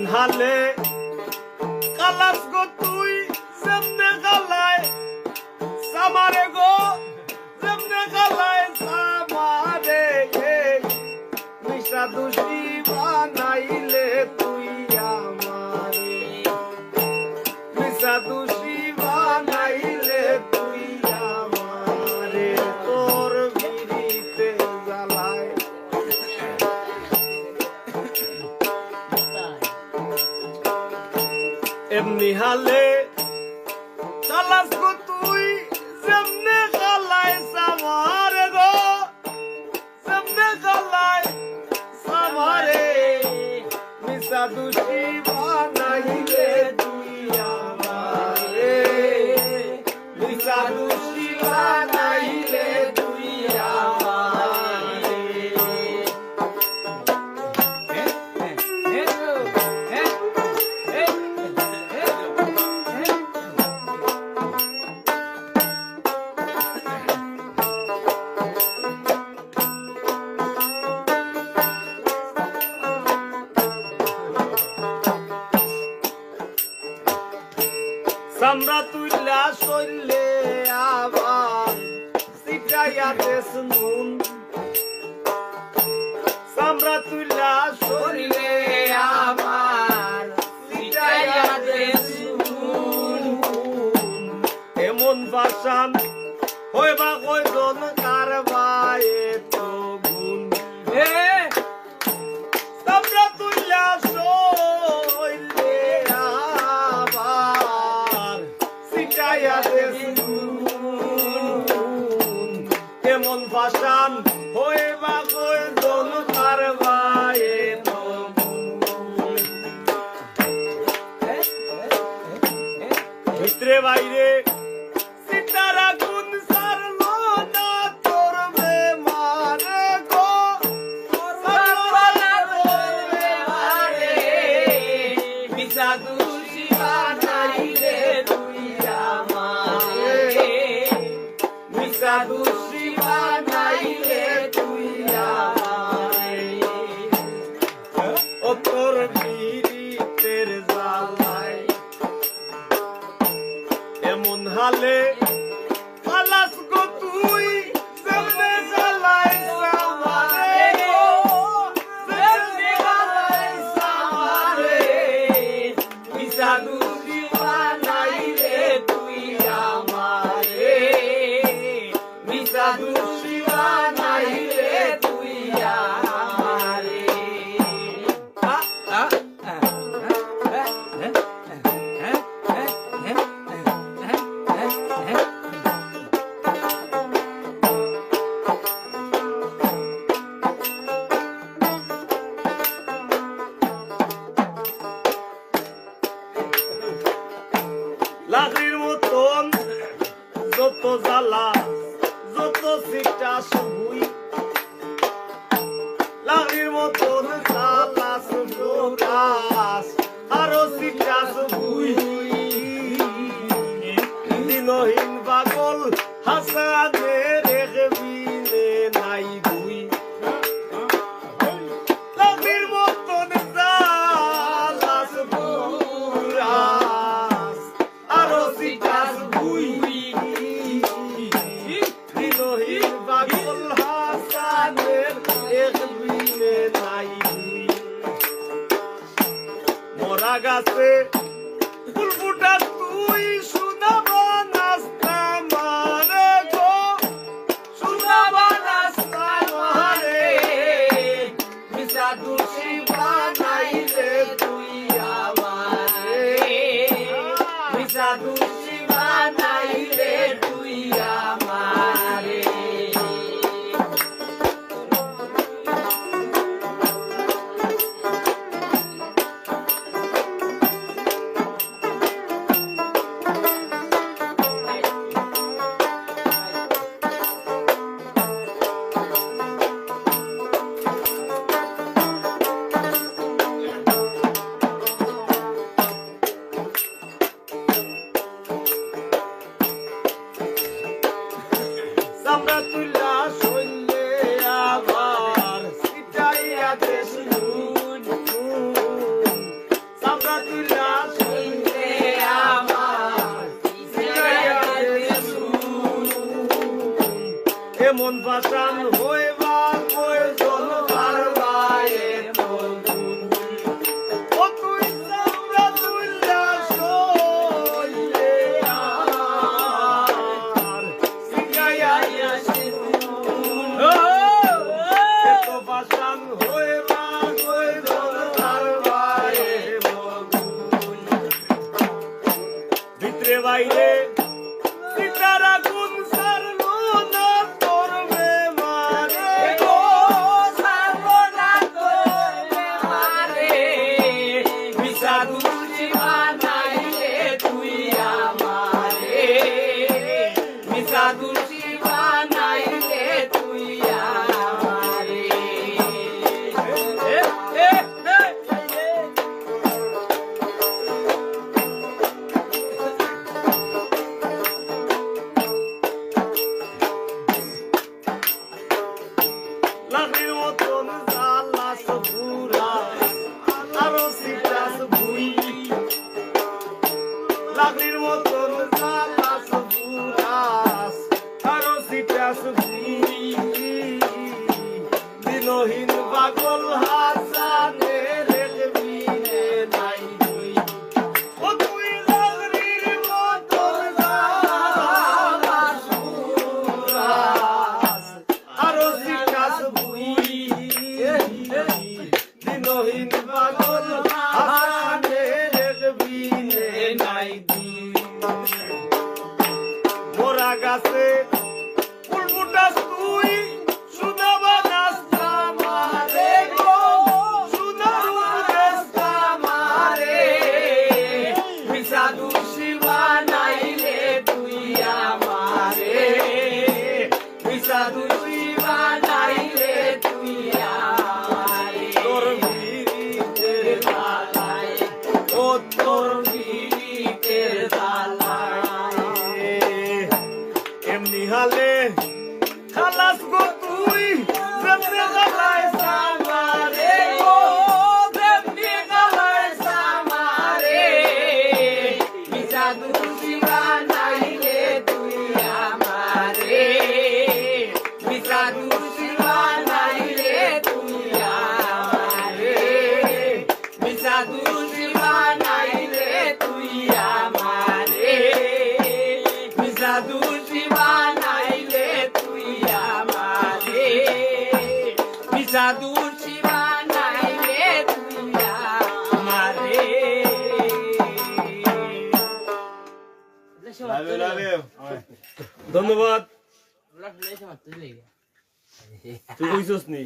এমন হালে কালাস গো তুই যেমনে গালায় সামারে গো যেমনে গালায় সামারে মিশা দুষি বানাইলে তুই আমারে মিশা দুষি বানাইলে তুই আমারে তোর বিড়িতে জ্বালায় এমনি হালে কালাস গো তুই যেমনে গালায় সামারে গো যেমনে গালায় সামারে মিশা দুষি বানাইলে তুই আমারে মিশা দুষি বানাইলে তুই আমারে সামরা তুইলা সইলে আবার সিটাইয়া দেশ নুন সামরা তুইলা সইলে আবার সিটাইয়া দেশ নুন এমন বাসান হইবা কয়জন কারবায়ে তো গুণ সামরা তুইলা সইলে কেমন ভাষান হইবা কয়জন কারবায়ে তো ভিতরে বাইরে সিতারা গুণ সারলো না তোর বেমারে গো সারলো না তোর বেমারে মিশা দুষি বানাইলে তুই আমারে মিশা দুষি বানাইলে তুই আমারে ও তোর পীড়িতের জ্বালায় এমন হালে খালাস গো তুই যেমনে জ্বালায় সামারে গো যেমনে জ্বালায় সামারে মিশা দুষি বানাইলে তুই আমারে মিশা দুষি বানাইলে তুই আমারে লাকড়ির মতন যত জ্বালা যত সিটা শুই লাকড়ির মতন জ্বালা সুরাস আরো সিটা শুই দিনহীন পাগল হাসানে রেখবিনে নাই দুই লাকড়ির মতন জ্বালা সুরাস আরো সিটা শুই দিনহীন পাগল হাসানের রেখবিনে নাই দুই মরা গাছে ফুল ফুটা তুই শোনাবা নাস্তা মারে গো শোনাবা নাস্তা মারে মিশা দুষি বানাইলে তুই আমারে মিশা দুষি বানাইলে তুই আমারে এমন পাশান হইবা প্রয়োজন কারবারে মধুর ও তুই সামরা তুইলা সইলে আর সিগাইয়া এত পাশান হইবা প্রয়োজন কারবারে মধুর ভিতরে বাইরে সিতারা গুণ সারলো না তোর বেমারে গো সারলো না তোর বেমারে বিষাদু জীবানাইলে তুই আমারে বিষাদু জীবানাইলে তুই আমারে লাগরির মতন জালাস পুরা আরো সিটাস ভুই লাগরির মতন জালাস পুরা আরো সিটাস ভুই দিনহীন পাগল হাসানের বিনে নাই তুই ও তুই লাগরির মতন জালাস পুরা আরো সিটাস ভুই দিনহীন পাগল হাসানের বিনে নাই তুই মোরা গাছে ফুল ফুটাস তুই সুনাবা নাস্তা মারে গো সুনার নাস্তা মারে বিষাদু শিবা নাইলে তুই আমারে বিষাদু শিবা নাইলে তুই আমারে তোর বিরিতের দালায় ও তোর বিরিতের দালায় এমনি হালে খালাস গো তুই যেমনি গালায় সামারে গো যেমনি গালায় সামারে বিষাদু শিবা নাইলে তুই আমারে বিষাদু শিবা নাইলে তুই আমারে বিষাদু শিবা নাইলে তুই আমারে বিষাদু শিবা নাইলে তুই আমারে বিষাদু শিবা নাইলে তুই আমারে ধন্যবাদ তুই কইছস নি